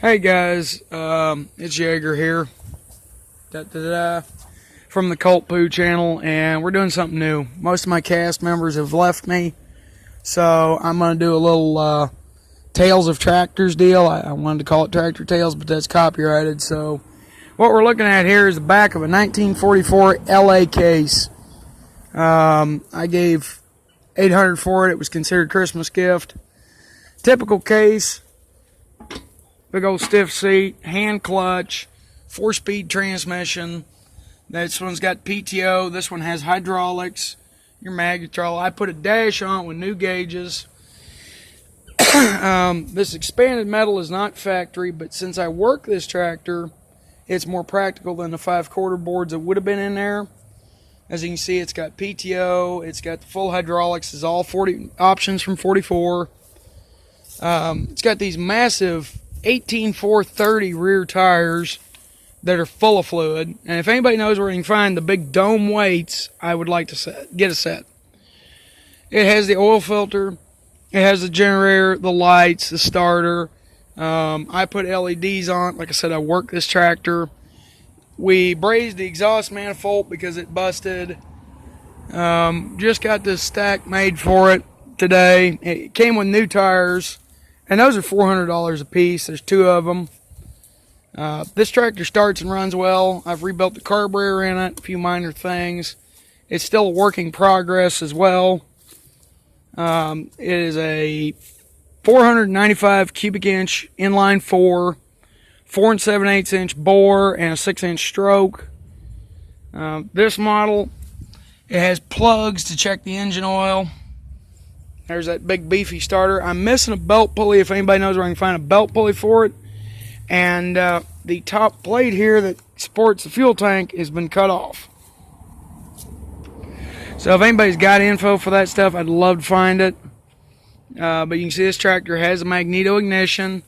Hey guys, it's Jaeger here from the Cult Poo channel, and we're doing something new. Most of my cast members have left me, so I'm going to do a little Tales of Tractors deal. I wanted to call it Tractor Tales, but that's copyrighted. So what we're looking at here is the back of a 1944 LA case. I gave $800 for it. It was considered a Christmas gift. Typical case. Big old stiff seat, hand clutch, 4-speed transmission. This one's got PTO. This one has hydraulics, your magnetrol. I put a dash on it with new gauges. This expanded metal is not factory, but since I work this tractor, it's more practical than the 5/4 boards that would have been in there. As you can see, it's got PTO. It's got the full hydraulics. It's all 40 options from 44. It's got these massive 18-430 rear tires that are full of fluid, and if anybody knows where you can find the big dome weights, I would like to get a set. It has the oil filter, it has the generator, the lights, the starter. I put LEDs on it. Like I said, I work this tractor. We brazed the exhaust manifold because it busted. Just got this stack made for it today. It came with new tires, and those are $400 a piece. There's 2 of them. This tractor starts and runs well. I've rebuilt the carburetor in it, a few minor things. It's still a work in progress as well. It is a 495 cubic inch inline 4 7/8 inch bore, and a 6-inch stroke. This model, it has plugs to check the engine oil. There's that big beefy starter. I'm missing a belt pulley, if anybody knows where I can find a belt pulley for it. And the top plate here that supports the fuel tank has been cut off. So if anybody's got info for that stuff, I'd love to find it. But you can see this tractor has a magneto ignition.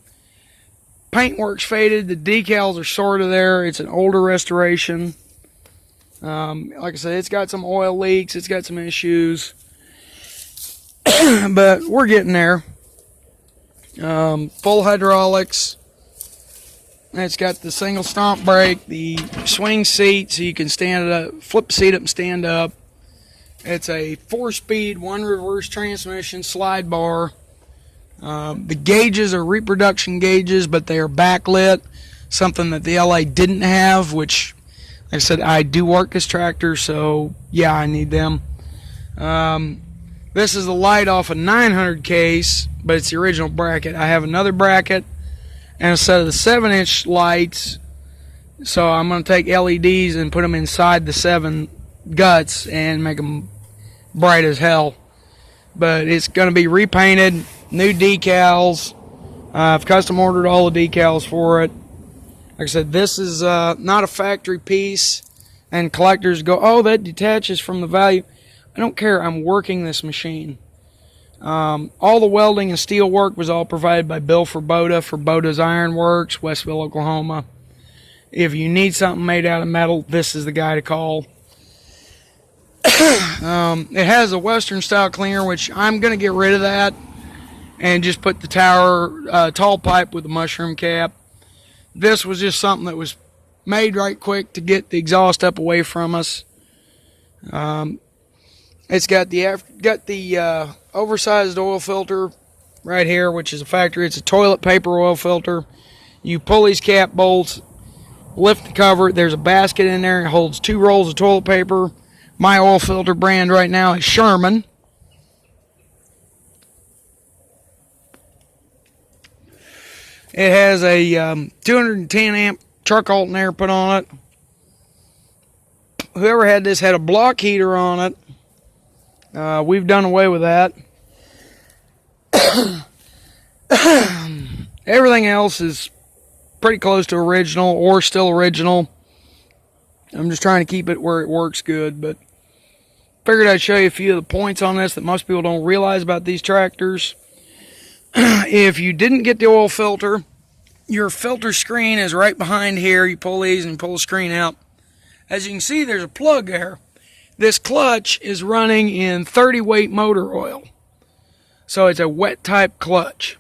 Paintwork's faded. The decals are sort of there. It's an older restoration. Like I said, it's got some oil leaks. It's got some issues. But we're getting there. Full hydraulics. It's got the single stomp brake, the swing seat so you can stand it up, flip the seat up and stand up. It's a 4-speed, 1 reverse transmission slide bar. The gauges are reproduction gauges, but they are backlit, something that the LA didn't have, which, like I said, I do work this tractor, so yeah, I need them. This is the light off a 900 case, but it's the original bracket. I have another bracket and a set of the 7-inch lights, so I'm going to take LEDs and put them inside the 7 guts and make them bright as hell. But it's going to be repainted, new decals. I've custom ordered all the decals for it. Like I said, this is not a factory piece, and collectors go, oh, that detaches from the value. I don't care. I'm working this machine. All the welding and steel work was all provided by Bill Ferboda for Boda's Iron Works, Westville, Oklahoma. If you need something made out of metal, this is the guy to call. It has a Western style cleaner, which I'm going to get rid of that and just put the tall pipe with the mushroom cap. This was just something that was made right quick to get the exhaust up away from us. It's got the oversized oil filter right here, which is a factory. It's a toilet paper oil filter. You pull these cap bolts, lift the cover. There's a basket in there. It holds 2 rolls of toilet paper. My oil filter brand right now is Sherman. It has a 210 amp truck alternator put on it. Whoever had this had a block heater on it. We've done away with that. Everything else is pretty close to original or still original. I'm just trying to keep it where it works good, but figured I'd show you a few of the points on this that most people don't realize about these tractors. If you didn't get the oil filter, your filter screen is right behind here. You pull these and pull the screen out. As you can see, there's a plug there. This clutch is running in 30 weight motor oil. So it's a wet type clutch.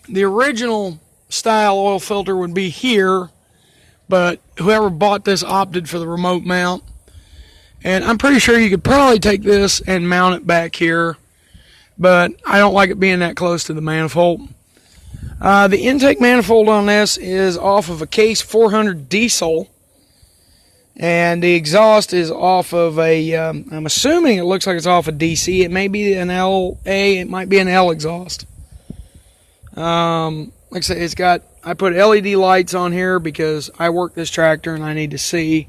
The original style oil filter would be here, but whoever bought this opted for the remote mount. And I'm pretty sure you could probably take this and mount it back here, but I don't like it being that close to the manifold. The intake manifold on this is off of a Case 400 diesel, and the exhaust is off of a, I'm assuming it looks like it's off a DC. It may be an LA, it might be an L exhaust. Like I said, I put LED lights on here because I work this tractor and I need to see.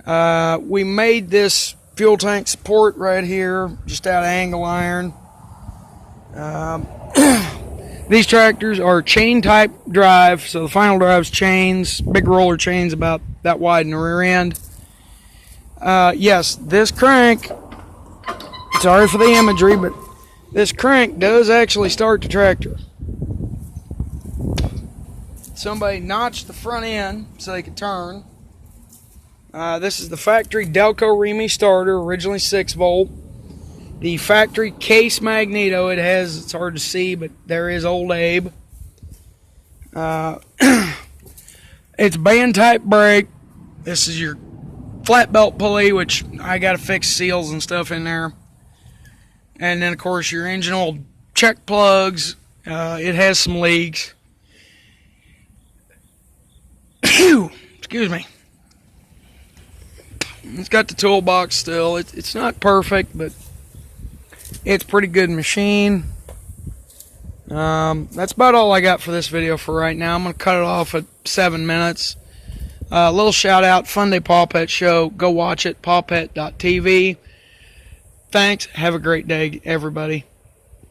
We made this fuel tank support right here just out of angle iron. These tractors are chain type drive, so the final drive's chains, big roller chains about that wide in the rear end. Yes, this crank, sorry for the imagery, but this crank does actually start the tractor. Somebody notched the front end so they could turn. This is the factory Delco Remy starter, originally 6 volt. The factory Case magneto, it's hard to see, but there is old Abe. It's band type brake. This is your flat belt pulley, which I got to fix seals and stuff in there. And then, of course, your engine oil check plugs. It has some leaks. Excuse me. It's got the toolbox still. It's not perfect, but it's a pretty good machine. That's about all I got for this video for right now. I'm going to cut it off at 7 minutes. A little shout out, Fun Day Paw Pet Show. Go watch it, pawpet.tv. Thanks. Have a great day, everybody.